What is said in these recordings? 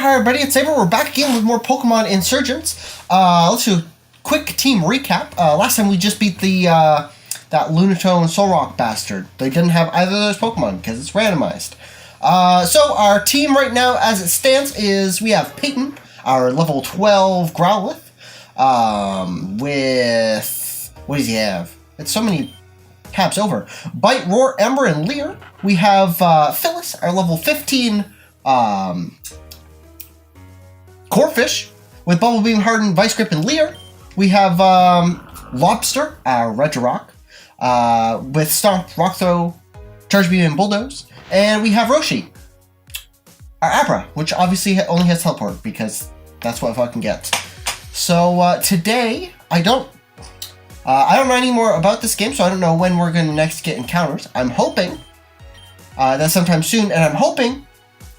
hi everybody, it's Saber. We're back again with more Pokemon Insurgence. Let's do a quick team recap. Last time we just beat the that Lunatone Solrock bastard. They didn't have either of those Pokemon because it's randomized. So our team right now, as it stands, is we have Peyton, our level 12 Growlithe, with what does he have? It's so many tabs over. Bite, Roar, Ember, and Leer. We have Phyllis, our level 15 Corphish, with Bubble Beam, Harden, Vice Grip, and Leer. We have Lobster, our Regirock, with Stomp, Rock Throw, Charge Beam, and Bulldoze. And we have Roshi, our Abra, which obviously only has Teleport, because that's what I fucking get. So today, I don't know any more about this game, so I don't know when we're going to next get encounters. I'm hoping that sometime soon, and I'm hoping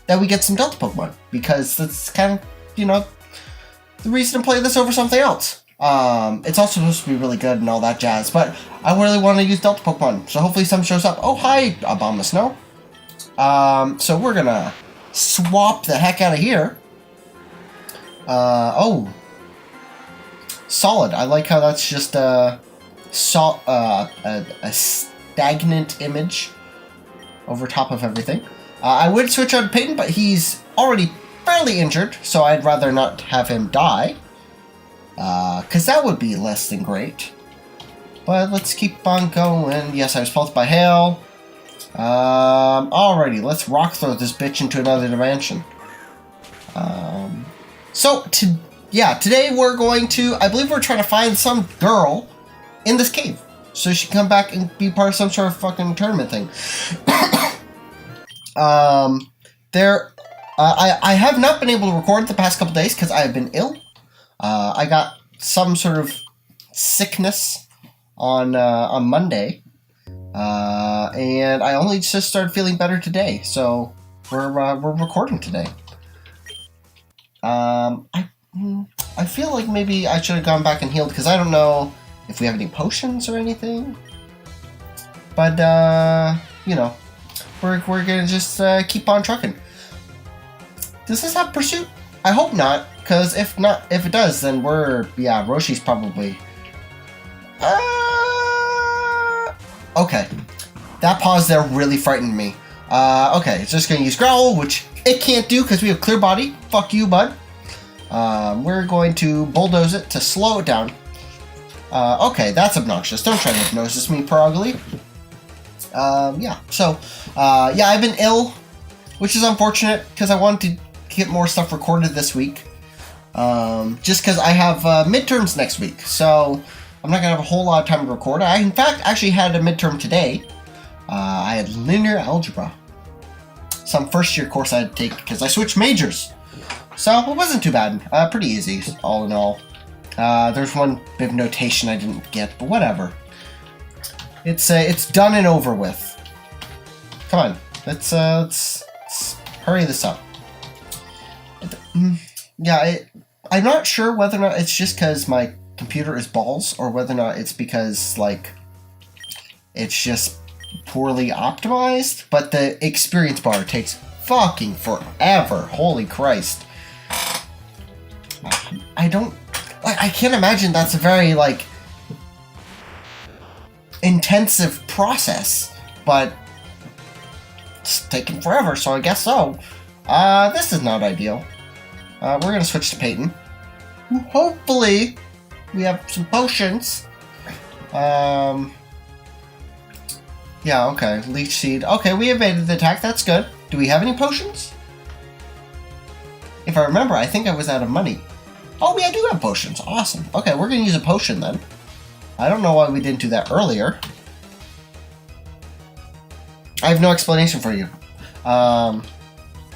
that we get some Delta Pokemon, because that's kind of, you know, the reason to play this over something else. It's also supposed to be really good and all that jazz, but I really want to use Delta Pokemon, so hopefully some shows up. Oh, hi, Abomasnow. So we're gonna swap the heck out of here. Oh. Solid. I like how that's just a stagnant image over top of everything. I would switch out to Peyton, but he's already fairly injured, so I'd rather not have him die. Because that would be less than great. But let's keep on going. Yes, I was pulsed by hail. Alrighty, let's rock throw this bitch into another dimension. Today we're going to, I believe we're trying to find some girl in this cave, so she can come back and be part of some sort of fucking tournament thing. I have not been able to record the past couple days because I have been ill. I got some sort of sickness on Monday, and I only just started feeling better today. So we're recording today. I feel like maybe I should have gone back and healed because I don't know if we have any potions or anything. But you know, we're gonna just keep on trucking. Does this have pursuit? I hope not, because if it does, then Roshi's probably. Okay, that pause there really frightened me. Okay, it's just gonna use Growl, which it can't do because we have Clear Body. Fuck you, bud. We're going to bulldoze it to slow it down. Okay, that's obnoxious. Don't try to hypnosis me, Perugly. I've been ill, which is unfortunate because I wanted to get more stuff recorded this week. Just because I have midterms next week, so I'm not going to have a whole lot of time to record. I, in fact, actually had a midterm today. I had linear algebra. Some first-year course I had to take because I switched majors. So it wasn't too bad. Pretty easy, all in all. There's one bit of notation I didn't get, but whatever. It's done and over with. Come on, let's hurry this up. I'm not sure whether or not it's just because my computer is balls, or whether or not it's because, like, it's just poorly optimized, but the experience bar takes fucking forever. Holy Christ. I can't imagine that's a very, like, intensive process, but it's taking forever, so I guess so. This is not ideal. We're gonna switch to Peyton. Hopefully, we have some potions. Yeah, okay. Leech Seed. Okay, we evaded the attack. That's good. Do we have any potions? If I remember, I think I was out of money. Oh, I do have potions. Awesome. Okay, we're gonna use a potion then. I don't know why we didn't do that earlier. I have no explanation for you.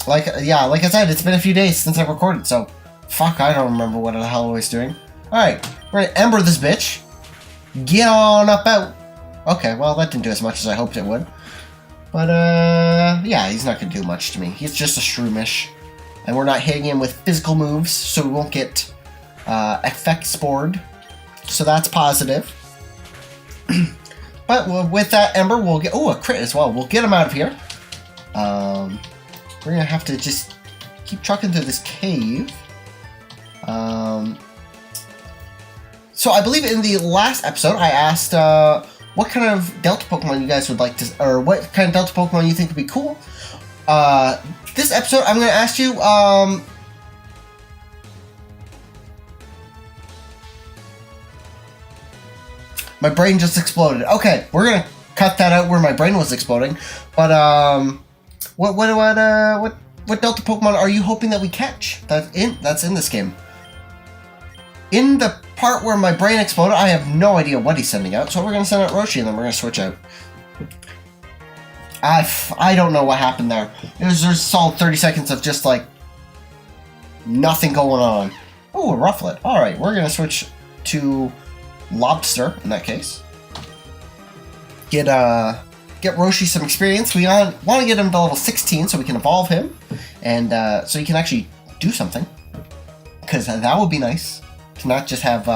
Like I said, it's been a few days since I recorded, so fuck, I don't remember what the hell I was doing. Alright, we're gonna Ember this bitch. Get on up out. Okay, well, that didn't do as much as I hoped it would. But, yeah, he's not gonna do much to me. He's just a Shroomish. And we're not hitting him with physical moves, so we won't get, effect spored. So that's positive. But with that Ember, we'll get... Oh, a crit as well. We'll get him out of here. We're gonna have to just keep trucking through this cave. So I believe in the last episode, I asked what kind of Delta Pokemon you guys would like to, or what kind of Delta Pokemon you think would be cool. This episode, I'm going to ask you, my brain just exploded. Okay, we're going to cut that out where my brain was exploding. But, what Delta Pokemon are you hoping that we catch? That's in this game. In the part where my brain exploded, I have no idea what he's sending out, so we're going to send out Roshi, and then we're going to switch out. I don't know what happened there. There's a solid 30 seconds of just, like, nothing going on. Oh, a Rufflet. Alright, we're going to switch to Lobster, in that case. Get Roshi some experience. We want to get him to level 16 so we can evolve him, and so he can actually do something. Because that would be nice. To not just have,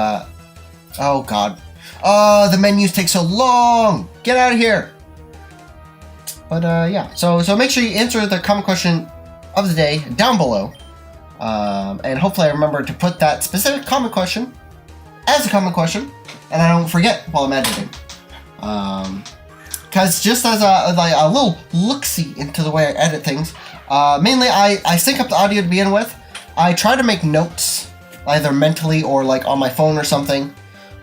oh god. Oh, the menus take so long! Get out of here! But, yeah. So make sure you answer the comment question of the day down below. And hopefully I remember to put that specific comment question as a comment question, and I don't forget while I'm editing. Because just as a little look-see into the way I edit things, mainly I sync up the audio to begin with. I try to make notes, either mentally or like on my phone or something,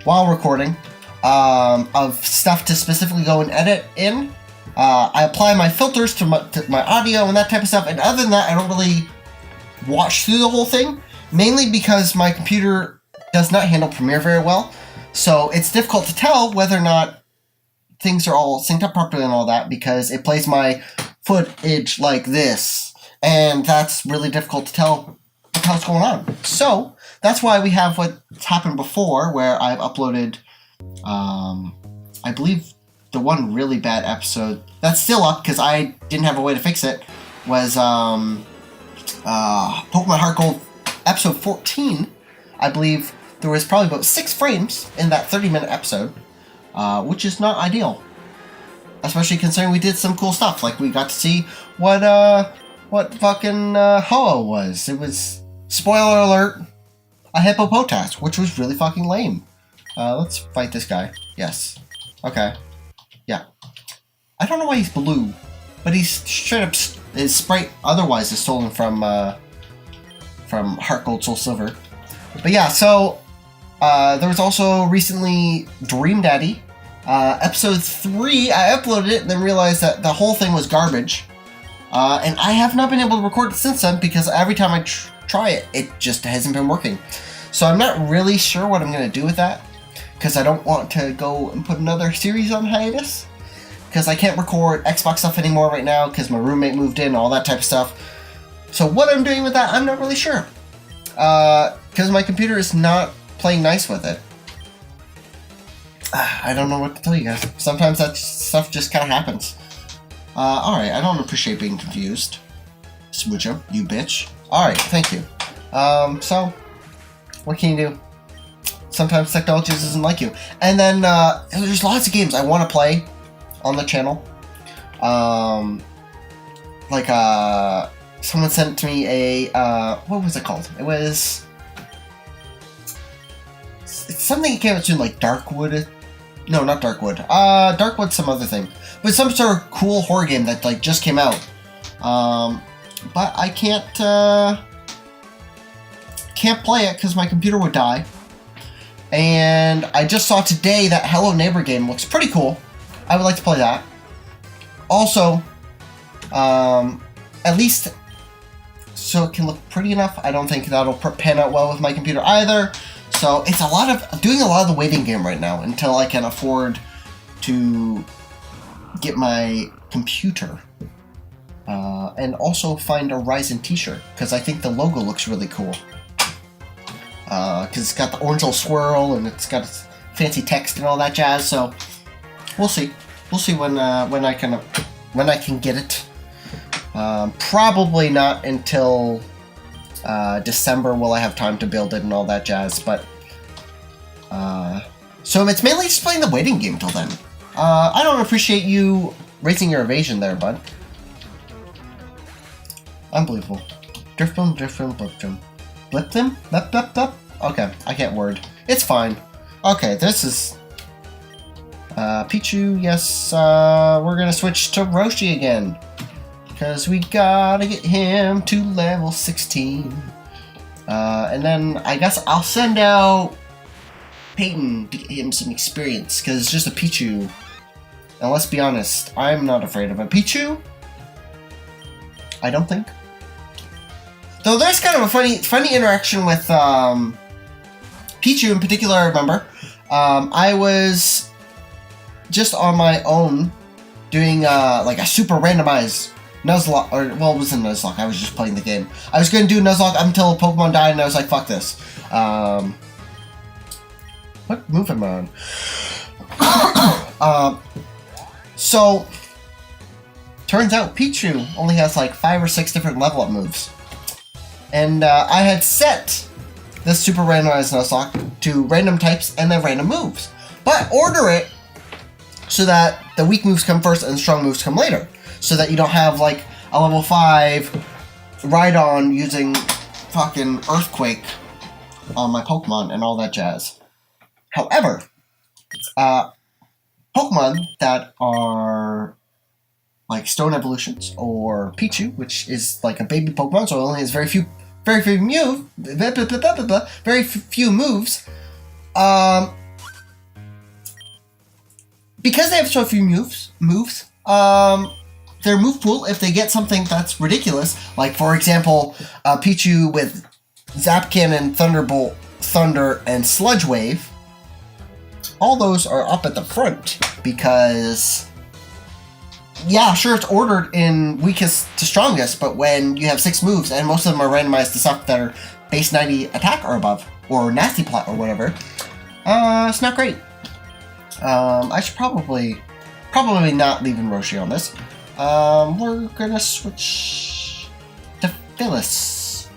while recording, of stuff to specifically go and edit in. I apply my filters to my audio and that type of stuff, and other than that, I don't really watch through the whole thing, mainly because my computer does not handle Premiere very well, so it's difficult to tell whether or not things are all synced up properly and all that, because it plays my footage like this, and that's really difficult to tell what's going on. So that's why we have what's happened before, where I've uploaded, I believe the one really bad episode that's still up because I didn't have a way to fix it was Pokemon Heart Gold episode 14. I believe there was probably about 6 frames in that 30-minute episode, which is not ideal, especially considering we did some cool stuff. Like we got to see what fucking Ho-Oh was. It was, spoiler alert, a Hippopotas, which was really fucking lame. Let's fight this guy. Yes. Okay. Yeah. I don't know why he's blue, but he's straight up, his sprite otherwise is stolen from Heart Gold Soul Silver. But yeah, so there was also recently Dream Daddy. Episode 3, I uploaded it and then realized that the whole thing was garbage. And I have not been able to record it since then because every time I try it, it just hasn't been working. So I'm not really sure what I'm going to do with that, because I don't want to go and put another series on hiatus, because I can't record Xbox stuff anymore right now because my roommate moved in, all that type of stuff. So what I'm doing with that, I'm not really sure, because my computer is not playing nice with it. I don't know what to tell you guys. Sometimes that stuff just kind of happens. Alright, I don't appreciate being confused. Smoocho, you bitch. Alright, thank you. So, what can you do? Sometimes technology doesn't like you. And then, there's lots of games I want to play on the channel. Someone sent to me a, what was it called? It's something that came out soon, like Darkwood. No, not Darkwood. Darkwood's some other thing. But some sort of cool horror game that, like, just came out. But I can't play it because my computer would die. And I just saw today that Hello Neighbor game looks pretty cool. I would like to play that. Also, at least so it can look pretty enough. I don't think that'll pan out well with my computer either. So it's doing a lot of the waiting game right now until I can afford to get my computer. And also find a Ryzen t-shirt, because I think the logo looks really cool. Because it's got the orange little swirl and it's got fancy text and all that jazz. So we'll see. We'll see when I can get it. Probably not until December will I have time to build it and all that jazz. But so it's mainly just playing the waiting game till then. I don't appreciate you raising your evasion there, bud. Unbelievable. Drifloon, Drifloon, Bliploon. Bliploon? Blip, blip, blip? Okay, I can't word. It's fine. Okay, this is... Pichu, yes, we're gonna switch to Roshi again. Because we gotta get him to level 16. And then I guess I'll send out Peyton to get him some experience, because it's just a Pichu. And let's be honest, I'm not afraid of a Pichu. I don't think. Though there's kind of a funny interaction with Pichu in particular, I remember. I was just on my own doing like a super randomized Nuzlocke, or well, it wasn't Nuzlocke, I was just playing the game. I was going to do Nuzlocke until Pokemon died, and I was like, fuck this. What move am I on? So, turns out Pichu only has like 5 or 6 different level up moves. And I had set this super randomized Nuzlocke to random types and then random moves. But order it so that the weak moves come first and the strong moves come later. So that you don't have like a level 5 Rhydon using fucking Earthquake on my Pokemon and all that jazz. However, Pokemon that are like Stone Evolutions or Pichu, which is like a baby Pokemon, so it only has very few moves. Because they have so few moves, their move pool, if they get something that's ridiculous, like for example, Pichu with Zap Cannon, Thunderbolt, Thunder, and Sludge Wave, all those are up at the front because, yeah, sure, it's ordered in weakest to strongest, but when you have 6 moves and most of them are randomized to stuff that are base 90 attack or above, or nasty plot or whatever, it's not great. I should probably not leave Roshi on this. We're gonna switch to Phyllis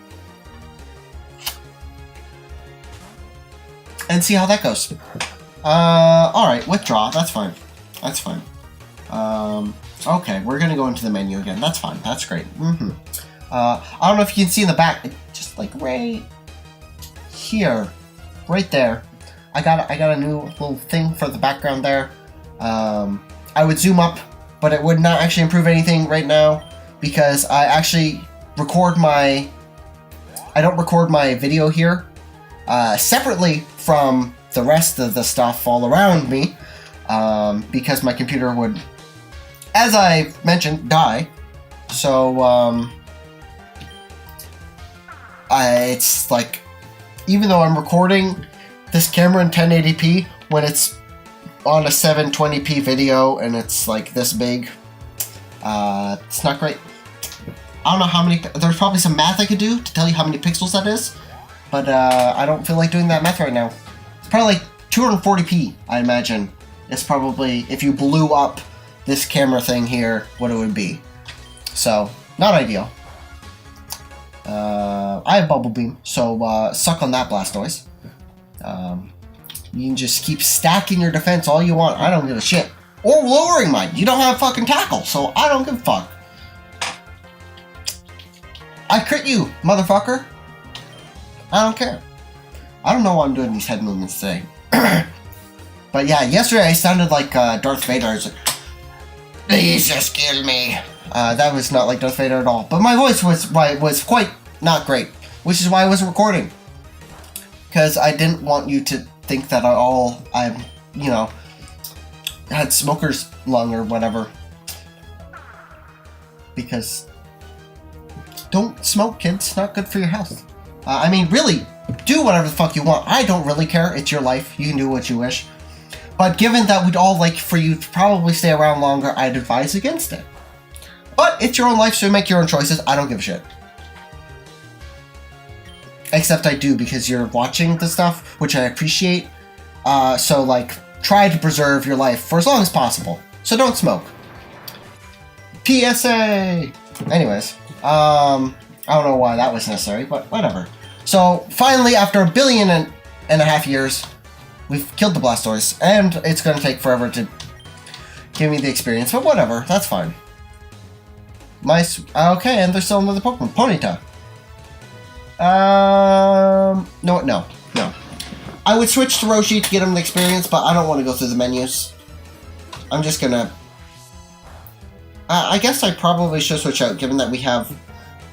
and see how that goes. Alright, withdraw, that's fine. That's fine. Okay, we're gonna go into the menu again. That's fine, that's great. I don't know if you can see in the back, just like right here, right there. I got a new little thing for the background there. I would zoom up, but it would not actually improve anything right now because I actually I don't record my video here separately from the rest of the stuff all around me because my computer would, as I mentioned, die. So it's like, even though I'm recording this camera in 1080p when it's on a 720p video and it's like this big, it's not great. I don't know how many, there's probably some math I could do to tell you how many pixels that is, but I don't feel like doing that math right now. It's probably like 240p, I imagine. It's probably, if you blew up this camera thing here, what it would be. So, not ideal. I have Bubble Beam, so suck on that Blastoise. You can just keep stacking your defense all you want. I don't give a shit. Or lowering mine. You don't have fucking tackle, so I don't give a fuck. I crit you, motherfucker. I don't care. I don't know why I'm doing these head movements today. But yeah, yesterday I sounded like Darth Vader. I was like, please just kill me. That was not like Darth Vader at all. But my voice was quite not great, which is why I wasn't recording. Because I didn't want you to think that I had smoker's lung or whatever. Because don't smoke, kids. It's not good for your health. I mean, really, do whatever the fuck you want. I don't really care. It's your life. You can do what you wish. But given that we'd all like for you to probably stay around longer, I'd advise against it. But it's your own life, so make your own choices. I don't give a shit. Except I do, because you're watching the stuff, which I appreciate. So, like, try to preserve your life for as long as possible. So don't smoke. PSA! Anyways, I don't know why that was necessary, but whatever. So, finally, after 1.5 billion years, we've killed the Blastoise, and it's going to take forever to give me the experience, but whatever, that's fine. Okay, and there's still another Pokemon, Ponyta. No. I would switch to Roshi to get him the experience, but I don't want to go through the menus. I'm just gonna... I guess I probably should switch out, given that we have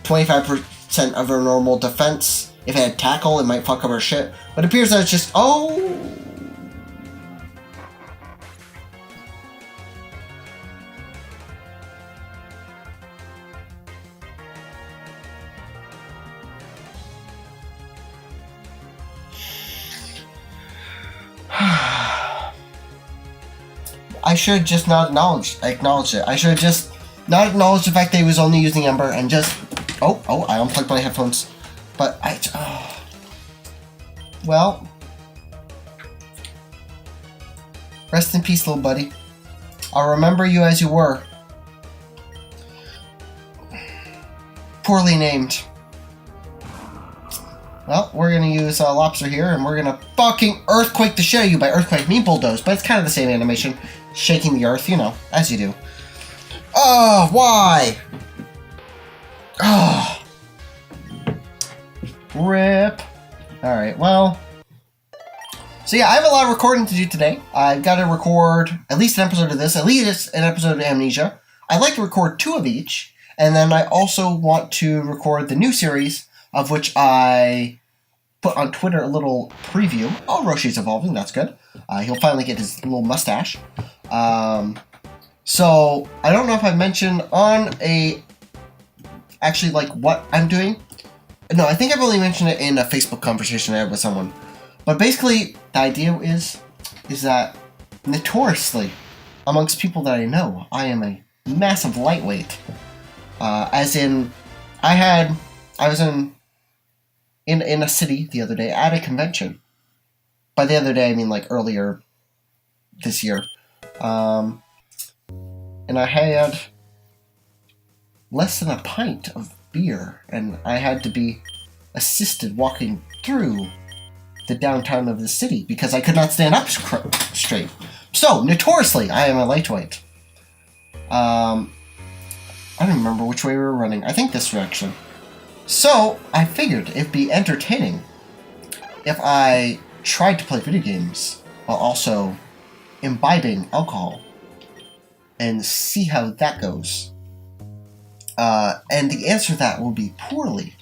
25% of our normal defense. If it had tackle, it might fuck up our shit. But it appears that it's just... Oh! I should just not acknowledge it. I should just not acknowledge the fact that he was only using Ember and just... Oh, I unplugged my headphones. But well... Rest in peace, little buddy. I'll remember you as you were. Poorly named. Well, we're gonna use Lobster here, and we're gonna fucking earthquake the shit out of you. By earthquake, I mean bulldoze, but it's kind of the same animation. Shaking the earth, you know, as you do. Oh, why? Oh. Rip. Alright, well. So yeah, I have a lot of recording to do today. I've got to record at least an episode of this, at least an episode of Amnesia. I'd like to record 2 of each, and then I also want to record the new series, of which I put on Twitter a little preview. Oh, Roshi's evolving, that's good. He'll finally get his little mustache. So, I don't know if I mentioned on actually, like, what I'm doing. No, I think I've only mentioned it in a Facebook conversation I had with someone. But basically, the idea is that, notoriously, amongst people that I know, I am a massive lightweight. As in, I was in a city the other day at a convention. By the other day, I mean like earlier this year. And I had less than a pint of beer, and I had to be assisted walking through the downtown of the city because I could not stand up straight. So, notoriously, I am a lightweight. I don't remember which way we were running. I think this direction. So, I figured it'd be entertaining if I tried to play video games while also imbibing alcohol and see how that goes. And the answer to that will be poorly.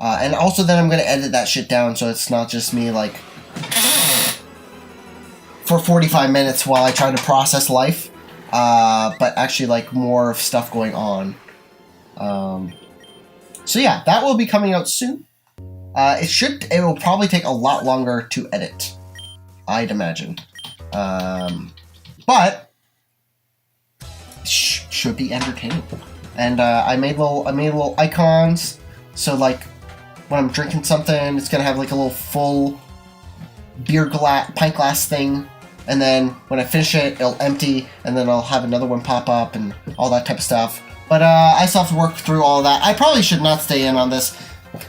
And also then I'm going to edit that shit down so it's not just me, like, for 45 minutes while I try to process life, but actually, like, more of stuff going on. So yeah, that will be coming out soon. It will probably take a lot longer to edit, I'd imagine. But should be entertaining. And I made little icons, so like when I'm drinking something, it's gonna have like a little full pint glass thing, and then when I finish it, it'll empty, and then I'll have another one pop up and all that type of stuff. But I still have to work through all of that. I probably should not stay in on this.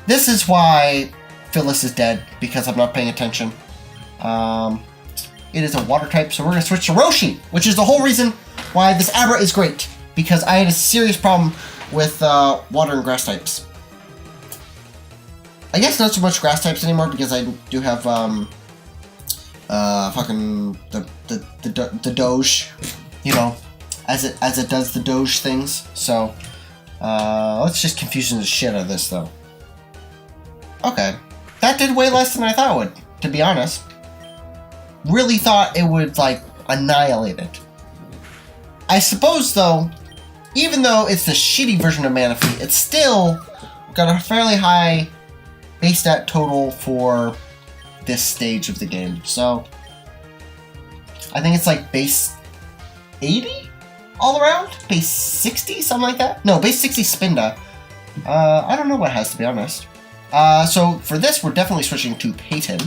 This is why Phyllis is dead, because I'm not paying attention. It is a water type, so we're going to switch to Roshi, which is the whole reason why this Abra is great, because I had a serious problem with water and grass types. I guess not so much grass types anymore, because I do have fucking the Doge, you know, as it does the Doge things. So let's just confusing the shit out of this though. Okay, that did way less than I thought it would, to be honest. Really thought it would, like, annihilate it. I suppose, though, even though it's the shitty version of Manaphy, it's still got a fairly high base stat total for this stage of the game. So, I think it's like base 80 all around? Base 60? Something like that? No, base 60 Spinda. I don't know what it has, to be honest. So, for this, we're definitely switching to Peyton.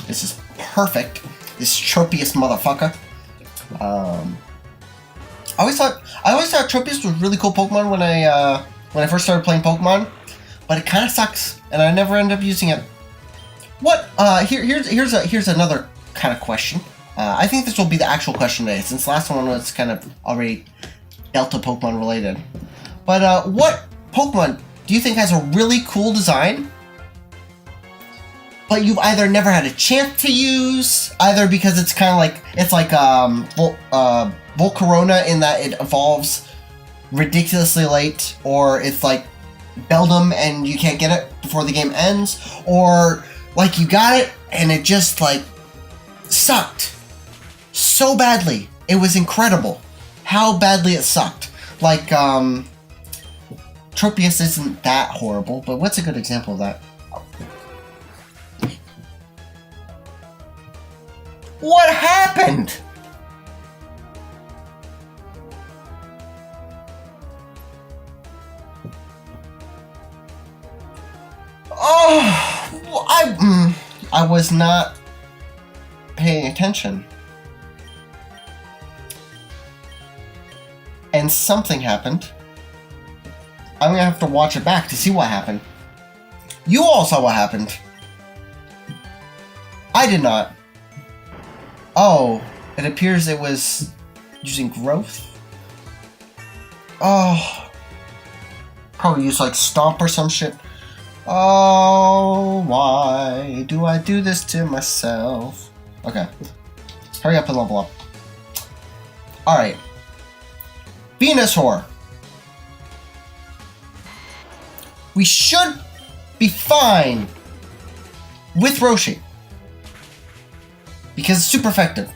This is perfect. This Tropius motherfucker. I always thought Tropius was a really cool Pokemon when I first started playing Pokemon, but it kind of sucks, and I never ended up using it. What? Here's another kind of question. I think this will be the actual question today, since the last one was kind of already Delta Pokemon related. But what Pokemon do you think has a really cool design, but you've either never had a chance to use, either because it's kind of like, it's like Volcarona in that it evolves ridiculously late, or it's like Beldum and you can't get it before the game ends, or like you got it and it just like sucked so badly. It was incredible how badly it sucked. Like, Tropius isn't that horrible, but what's a good example of that? What happened? Oh, I was not paying attention. And something happened. I'm gonna have to watch it back to see what happened. You all saw what happened. I did not. Oh, it appears it was using growth. Oh, probably use like stomp or some shit. Oh, why do I do this to myself? Okay, hurry up and level up. All right, Venusaur. We should be fine with Roshi because it's super effective.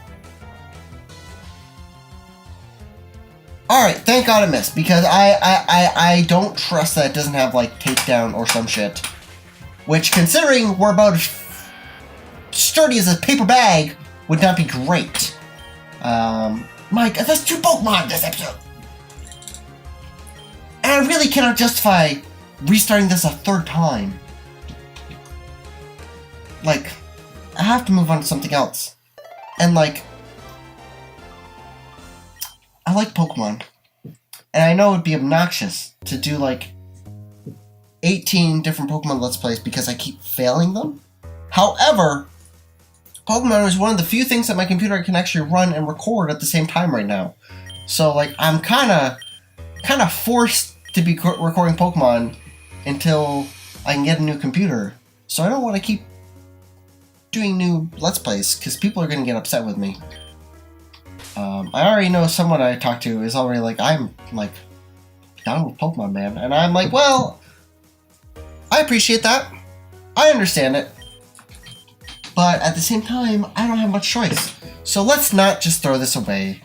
Alright, thank God I missed, because I don't trust that it doesn't have like takedown or some shit. Which, considering we're about as sturdy as a paper bag, would not be great. Mike, that's 2 Pokemon this episode! And I really cannot justify restarting this a 3rd time. Like, I have to move on to something else. And like, I like Pokemon. And I know it'd be obnoxious to do like 18 different Pokemon Let's Plays because I keep failing them. However, Pokemon is one of the few things that my computer can actually run and record at the same time right now. So like, I'm kind of forced to be recording Pokemon until I can get a new computer. So I don't want to keep doing new Let's Plays because people are going to get upset with me. I already know someone I talked to is already like, I'm like down with Pokemon, man. And I'm like, well, I appreciate that. I understand it. But at the same time, I don't have much choice. So let's not just throw this away.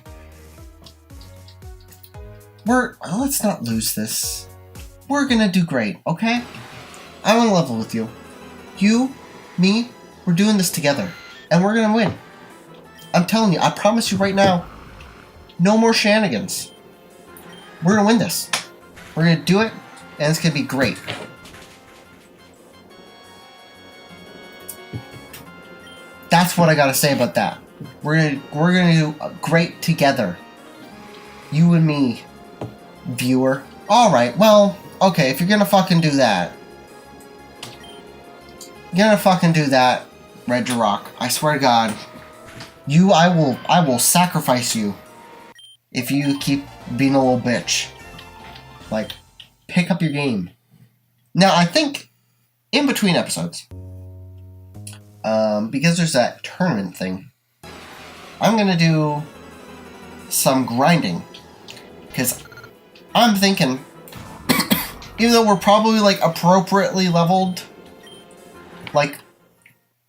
Let's not lose this. We're gonna do great, okay? I'm on level with you. You, me, we're doing this together. And we're gonna win. I'm telling you, I promise you right now, no more shenanigans. We're gonna win this. We're gonna do it, and it's gonna be great. That's what I gotta say about that. We're gonna do great together. You and me, viewer. Alright, well, okay, if you're gonna fucking do that. You're gonna fucking do that, Regirock. I swear to God. I will sacrifice you if you keep being a little bitch. Like, pick up your game. Now, I think in between episodes, because there's that tournament thing, I'm gonna do some grinding. Because I'm thinking, even though we're probably like appropriately leveled, like,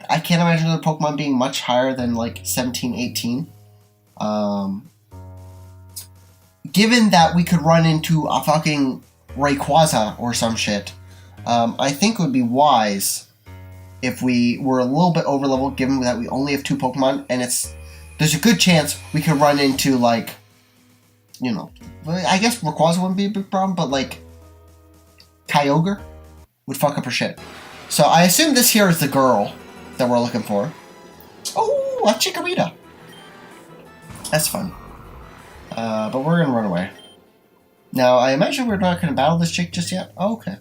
I can't imagine the Pokemon being much higher than like 17, 18. Given that we could run into a fucking Rayquaza or some shit, I think it would be wise if we were a little bit over leveled, given that we only have 2 Pokemon, and there's a good chance we could run into like, you know, I guess Rayquaza wouldn't be a big problem, but like Kyogre would fuck up her shit. So I assume this here is the girl that we're looking for. Oh, a Chikorita. That's fun. But we're gonna run away. Now, I imagine we're not gonna battle this chick just yet. Oh, okay.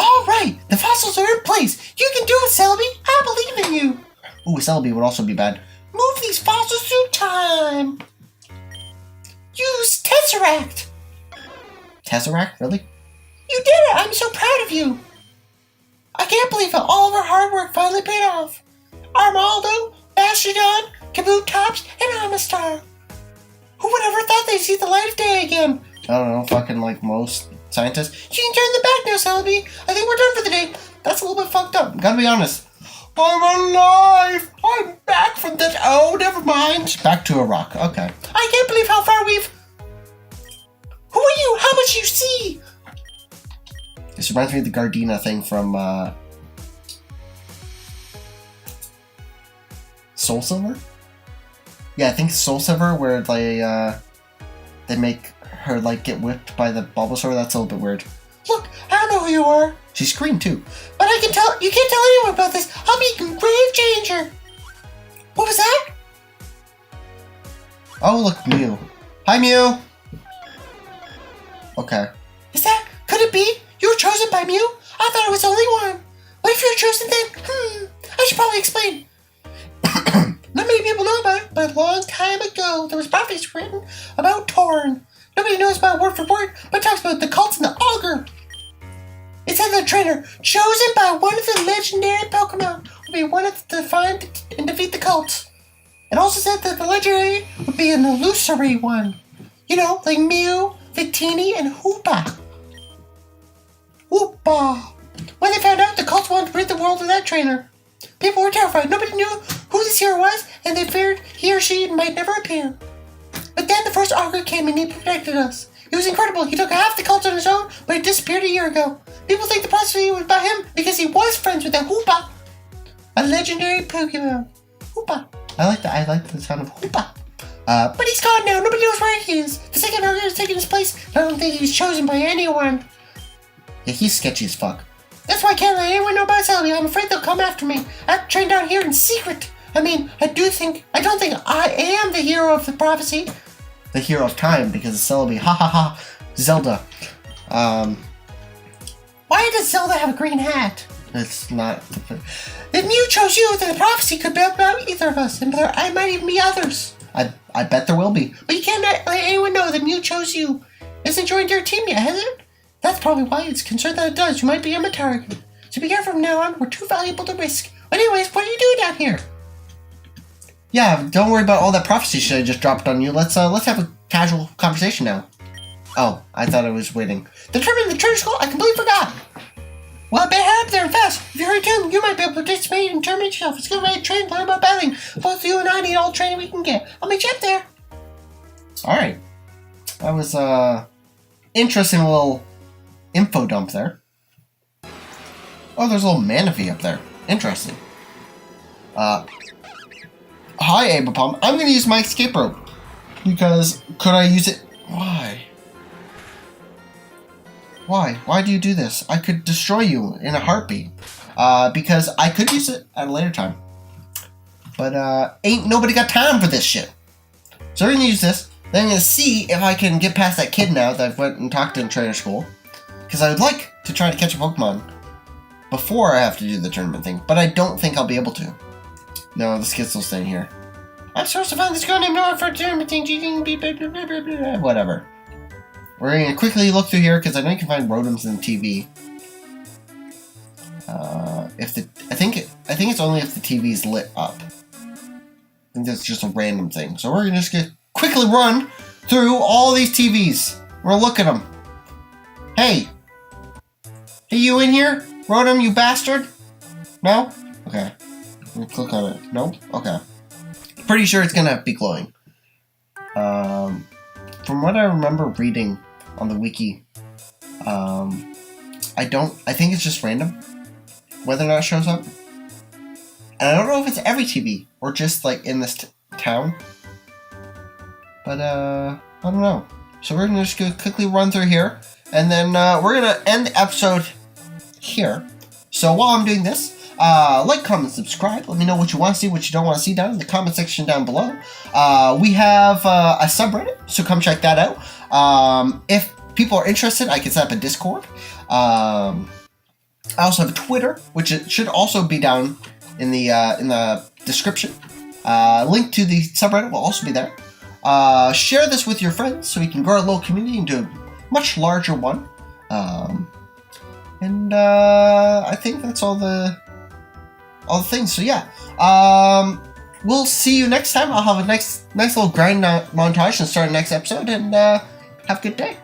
Alright, the fossils are in place. You can do it, Celebi. I believe in you. Ooh, Celebi would also be bad. Move these fossils through time. Use Tesseract. Tesseract? Really? You did it! I'm so proud of you. I can't believe how all of our hard work finally paid off. Armaldo, Mastodon, Kaboom-Tops, and Amistar. Who would ever thought they'd see the light of day again? I don't know, fucking like most scientists. You can turn them back now, Celebi. I think we're done for the day. That's a little bit fucked up, gotta be honest. I'm alive! I'm back from that. Oh, never mind. Back to a rock. Okay. I can't believe how far we've... Who are you? How much you see? This reminds me of the Gardena thing from Soul Silver? Yeah, I think Soul Silver, where they make her like get whipped by the Bulbasaur. That's a little bit weird. Look, I don't know who you are. She screamed too. But I can tell you can't tell anyone about this. I'll be in grave danger. What was that? Oh, look, Mew. Hi, Mew. Okay. Could it be? You were chosen by Mew? I thought it was only one. What if you were chosen then? I should probably explain. Not many people know about it, but a long time ago, there was prophecies written about Torn. Nobody knows about word for word, but it talks about the cults and the augur. It said the trainer, chosen by one of the legendary Pokemon, would be one of the find and defeat the cults. It also said that the legendary would be an illusory one. You know, like Mew, Victini, and Hoopa. Hoopa! When they found out, the cults wanted to rid the world of that trainer. People were terrified. Nobody knew who this hero was, and they feared he or she might never appear. But then the first augur came and he protected us. It was incredible. He took half the cult on his own, but he disappeared a year ago. People think the prophecy was about him because he was friends with a Hoopa, a legendary Pokemon. Hoopa. I like the sound of Hoopa. But he's gone now. Nobody knows where he is. The second augur is taking his place. I don't think he was chosen by anyone. Yeah, he's sketchy as fuck. That's why I can't let anyone know about Celebi. I'm afraid they'll come after me. I've trained out here in secret. I mean, I don't think I am the hero of the prophecy. The hero of time, because of Celebi. Ha ha ha. Zelda. Why does Zelda have a green hat? It's not... If Mew chose you, then the prophecy could be about either of us. And there might even be others. I bet there will be. But you can't let anyone know that Mew chose you. It hasn't joined your team yet, has it? That's probably why it's concerned that it does. You might be a target. So be careful from now on. We're too valuable to risk. But anyways, what are you doing down here? Yeah, don't worry about all that prophecy shit I just dropped on you. Let's have a casual conversation now. Oh, I thought I was waiting. The tournament in the church school? I completely forgot. Well, I better head up there and fast. If you hurry too, you might be able to participate in the tournament yourself. Let's get ready to train, learn about battling. Both you and I need all the training we can get. I'll meet you up there. Alright. That was, interesting little info dump there. Oh, there's a little Manaphy up there. Interesting. Hi, Abapom. I'm gonna use my escape rope. Because, could I use it? Why? Why do you do this? I could destroy you in a heartbeat. Because I could use it at a later time. But, ain't nobody got time for this shit. So we're gonna use this. Then I'm gonna see if I can get past that kid now that I've went and talked to in trainer school. Because I would like to try to catch a Pokemon before I have to do the tournament thing. But I don't think I'll be able to. No, this kid's still staying here. I'm supposed to find this girl named Nora for a tournament thing. Whatever. We're going to quickly look through here because I know you can find Rotoms in the TV. I think it's only if the TV's lit up. I think that's just a random thing. So we're going to just quickly run through all these TVs. We're gonna look at them. Hey! Hey, you in here? Rotom, you bastard? No? Okay. Let me click on it. Nope? Okay. Pretty sure it's gonna be glowing. From what I remember reading on the wiki, I think it's just random whether or not it shows up. And I don't know if it's every TV or just like in this town. But I don't know. So we're gonna just quickly run through here, and then we're gonna end the episode here. So while I'm doing this, like, comment, subscribe. Let me know what you want to see, what you don't want to see down in the comment section down below. We have a subreddit, so come check that out. If people are interested, I can set up a Discord. I also have a Twitter, which it should also be down in the description. Link to the subreddit will also be there. Share this with your friends so we can grow a little community into a much larger one. And I think that's all the things. So yeah, we'll see you next time. I'll have a nice little grind montage and start the next episode. And have a good day.